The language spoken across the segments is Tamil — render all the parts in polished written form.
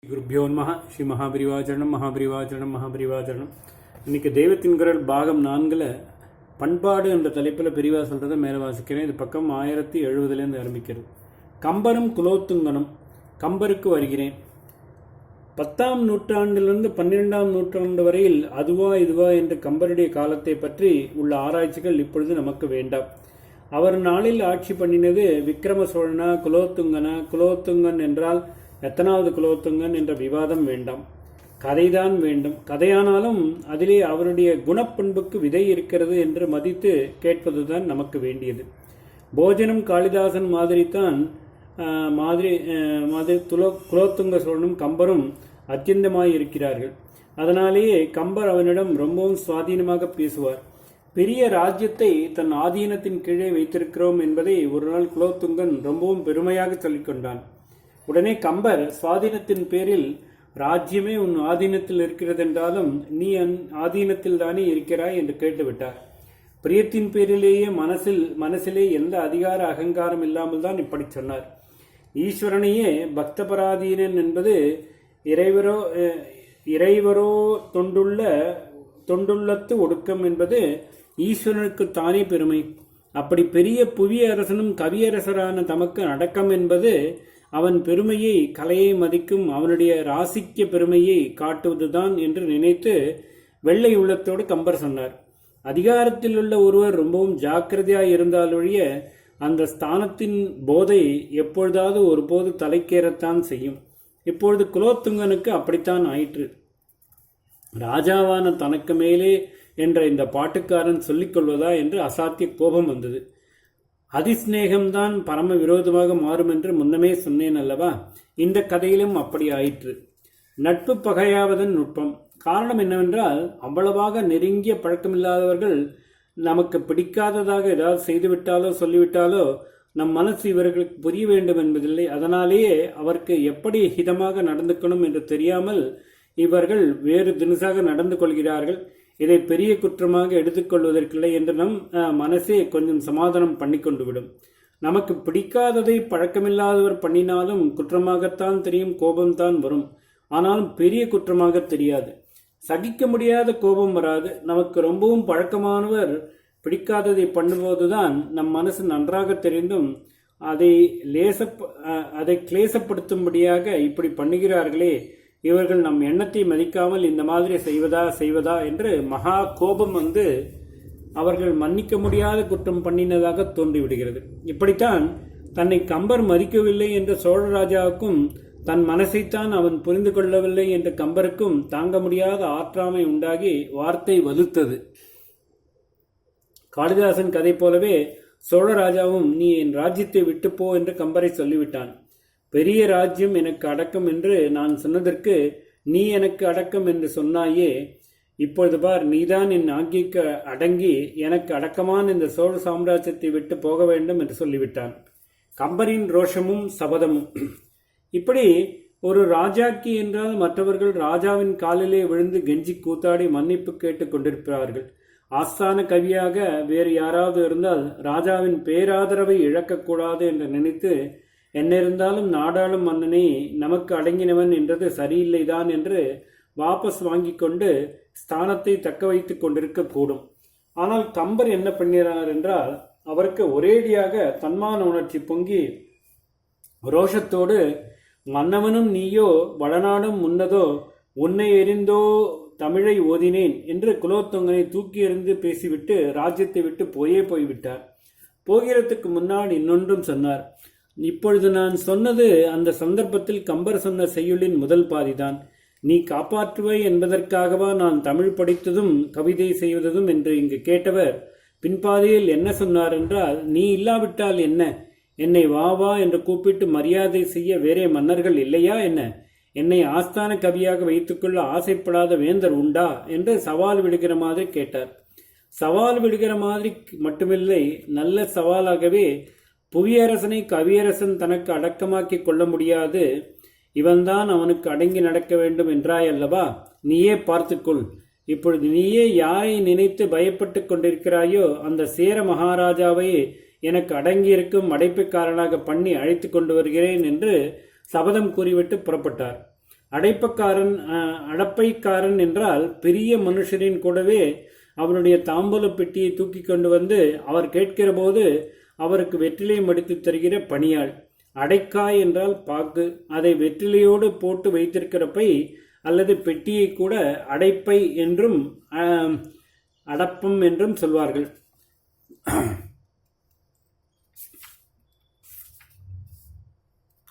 குருபியோ நமஹ. ஸ்ரீ மகாபரிவாச்சரணம் மகாபரிவாச்சரணம் மகாபரிவாச்சரணம். இன்னைக்கு தெய்வத்தின் குரல் பாகம் 4ல் பண்பாடு என்ற தலைப்பில் பிரிவாக சொல்கிறத மேலே வாசிக்கிறேன். இது பக்கம் 1070 ஆரம்பிக்கிறது. கம்பரும் குலோத்துங்கனும். கம்பருக்கு வருகிறேன். 10ஆம் நூற்றாண்டிலிருந்து 12ஆம் நூற்றாண்டு வரையில் அதுவா இதுவா என்று கம்பருடைய காலத்தை பற்றி உள்ள ஆராய்ச்சிகள் இப்பொழுது நமக்கு வேண்டாம். அவர் நாளில் ஆட்சி பண்ணினது விக்ரம சோழனா குலோத்துங்கனா, குலோத்துங்கன் என்றால் எத்தனாவது குலோத்துங்கன் என்ற விவாதம் வேண்டாம். கதைதான் வேண்டும். கதையானாலும் அதிலே அவருடைய குணப்பண்புக்கு விதை இருக்கிறது என்று மதித்து கேட்பதுதான் நமக்கு வேண்டியது. போஜனம் காளிதாசன் மாதிரித்தான் குலோத்துங்க சோழனும் கம்பரும் அத்தியந்தமாயிருக்கிறார்கள். அதனாலேயே கம்பர் அவனிடம் ரொம்பவும் சுவாதீனமாக பேசுவார். பெரிய ராஜ்யத்தை தன் ஆதீனத்தின் கீழே வைத்திருக்கிறோம் என்பதை ஒரு நாள் குலோத்துங்கன் ரொம்பவும் பெருமையாக சொல்லிக்கொண்டான். உடனே கம்பர் சுவாதீனத்தின் பேரில் ராஜ்யமே உன் ஆதீனத்தில் இருக்கிறது என்றாலும் நீ ஆதீனத்தில் தானே இருக்கிறாய் என்று கேட்டுவிட்டார். பிரியத்தின் பேரிலேயே மனசிலே எந்த அதிகார அகங்காரம் இல்லாமல் தான் இப்படி சொன்னார். ஈஸ்வரனையே பக்தபராதீனன் என்பது இறைவரோ தொண்டுள்ளத்து ஒடுக்கம் என்பது ஈஸ்வரனுக்கு தானே பெருமை. அப்படி பெரிய புவியரசனும் கவியரசரான தமக்கு அடக்கம் என்பது அவன் பெருமையை, கலையை மதிக்கும் அவனுடைய ராசிக்க பெருமையை காட்டுவதுதான் என்று நினைத்து வெள்ளை உள்ளத்தோடு கம்பர் சொன்னார். அதிகாரத்தில் உள்ள ஒருவர் ரொம்பவும் ஜாக்கிரதையாய் இருந்தாலொழிய அந்த ஸ்தானத்தின் போதை எப்பொழுதாவது ஒருபோது தலைக்கேறத்தான் செய்யும். இப்பொழுது குலோத்துங்கனுக்கு அப்படித்தான் ஆயிற்று. ராஜாவான தனக்கு மேலே என்ற இந்த பாட்டுக்காரன் சொல்லிக் கொள்வதா என்று அசாத்திய கோபம் வந்தது. அதிஸ்நேகம்தான் பரம விரோதமாக மாறும் என்று முன்னமே சொன்னேன் அல்லவா? இந்த கதையிலும் அப்படி ஆயிற்று. நட்பு பகையாவதன் நுட்பம். காரணம் என்னவென்றால், அவ்வளவாக நெருங்கிய பழக்கமில்லாதவர்கள் நமக்கு பிடிக்காததாக ஏதாவது செய்துவிட்டாலோ சொல்லிவிட்டாலோ நம் மனசு இவர்களுக்கு புரிய வேண்டும் என்பதில்லை. அதனாலேயே அவருக்கு எப்படி ஹிதமாக நடந்துக்கணும் என்று தெரியாமல் இவர்கள் வேறு தினசாக நடந்து கொள்கிறார்கள். இதை பெரிய குற்றமாக எடுத்துக்கொள்வதற்கில்லை என்று நம் மனசே கொஞ்சம் சமாதானம் பண்ணி கொண்டு விடும். நமக்கு பிடிக்காததை பழக்கமில்லாதவர் பண்ணினாலும் குற்றமாகத்தான் தெரியும், கோபம்தான் வரும். ஆனாலும் பெரிய குற்றமாக தெரியாது. சகிக்க முடியாத கோபம் வராது. நமக்கு ரொம்பவும் பழக்கமானவர் பிடிக்காததை பண்ணும்போதுதான் நம் மனசு நன்றாக தெரிந்தும் அதை கிளேசப்படுத்தும்படியாக இப்படி பண்ணுகிறார்களே, இவர்கள் நம் எண்ணத்தை மதிக்காமல் இந்த மாதிரி செய்வதா என்று மகா கோபம் வந்து அவர்கள் மன்னிக்க முடியாத குற்றம் பண்ணினதாக தோன்றிவிடுகிறது. இப்படித்தான் தன்னை கம்பர் மதிக்கவில்லை என்ற சோழராஜாவுக்கும் தன் மனசைத்தான் அவன் புரிந்து கொள்ளவில்லை என்ற கம்பருக்கும் தாங்க முடியாத ஆற்றாமை உண்டாகி வார்த்தை வலுத்தது. காளிதாசன் கதை போலவே சோழராஜாவும் நீ என் ராஜ்யத்தை விட்டுப்போ என்று கம்பரை சொல்லிவிட்டான். பெரிய ராஜ்யம் எனக்கு அடக்கம் என்று நான் சொன்னதற்கு நீ எனக்கு அடக்கம் என்று சொன்னாயே, இப்பொழுது பார், நீதான் என் ஆக்கிக்கு அடங்கி எனக்கு அடக்கமான இந்த சோழ சாம்ராஜ்யத்தை விட்டு போக வேண்டும் என்று சொல்லிவிட்டான். கம்பரின் ரோஷமும் சபதமும். இப்படி ஒரு ராஜாக்கி என்றால் மற்றவர்கள் ராஜாவின் காலிலே விழுந்து கெஞ்சி கூத்தாடி மன்னிப்பு கேட்டுக் கொண்டிருப்பார்கள். ஆஸ்தான கவியாக வேறு யாராவது இருந்தால் ராஜாவின் பேராதரவை இழக்கக்கூடாது என்று நினைத்து என்னிருந்தாலும் நாடாளும் மன்னனை நமக்கு அடங்கினவன் என்றது சரியில்லைதான் என்று வாபஸ் வாங்கி கொண்டு ஸ்தானத்தை தக்க வைத்துக் கொண்டிருக்க கூடும். ஆனால் கம்பர் என்ன பண்ணுகிறார் என்றால், அவருக்கு ஒரேடியாக தன்மான உணர்ச்சி பொங்கி ரோஷத்தோடு, மன்னவனும் நீயோ வளநாடும் முன்னதோ உன்னை எறிந்தோ தமிழை ஓதினேன் என்று குலோத்துங்கனை தூக்கி எறிந்து பேசிவிட்டு ராஜ்யத்தை விட்டு போய்விட்டார். போகிறதுக்கு முன்னாடி இன்னொன்றும் சொன்னார். இப்பொழுது நான் சொன்னது அந்த சந்தர்ப்பத்தில் கம்பர் சொன்ன செய்யுளின் முதல் பாதிதான். நீ காப்பாற்றுவாய் என்பதற்காகவா நான் தமிழ் படித்ததும் கவிதை செய்வதும் என்று இங்கு கேட்டவர் பின்பாதையில் என்ன சொன்னார் என்றால், நீ இல்லாவிட்டால் என்ன, என்னை வா என்று கூப்பிட்டு மரியாதை செய்ய வேறே மன்னர்கள் இல்லையா என்ன, என்னை ஆஸ்தான கவியாக வைத்துக்கொள்ள ஆசைப்படாத வேந்தர் உண்டா என்று சவால் விடுகிற மாதிரி கேட்டார். சவால் விடுகிற மாதிரி மட்டுமில்லை, நல்ல சவாலாகவே, புவியரசனை கவியரசன் தனக்கு அடக்கமாக்கி கொள்ள முடியாது, இவன்தான் அவனுக்கு அடங்கி நடக்க வேண்டும் என்றாய் அல்லவா? நீயே பார்த்துக்கொள். இப்பொழுது நீயே யாரை நினைத்து பயப்பட்டு கொண்டிருக்கிறாயோ அந்த சேர மகாராஜாவை எனக்கு அடங்கியிருக்கும் அடைப்புக்காரனாக பண்ணி அழைத்து கொண்டு வருகிறேன் என்று சபதம் கூறிவிட்டு புறப்பட்டார். அடைப்பக்காரன் அடப்பைக்காரன் என்றால் பெரிய மனுஷரின் கூடவே அவருடைய தாம்பூல பெட்டியை தூக்கி கொண்டு வந்து அவர் கேட்கிற போது அவருக்கு வெற்றிலை மடித்து தருகிற பணியாள். அடைக்காய் என்றால் பாக்கு. அதை வெற்றிலையோடு போட்டு வைத்திருக்கிற பை அல்லது பெட்டியை கூட அடைப்பை என்றும் அடப்பம் என்றும் சொல்வார்கள்.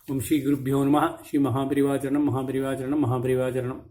ஓம் ஸ்ரீ குருப்பியோ நமः. ஸ்ரீ மகாபரிவாச்சரணம் மகாபரிவாச்சரணம் மகாபரிவாச்சரணம்.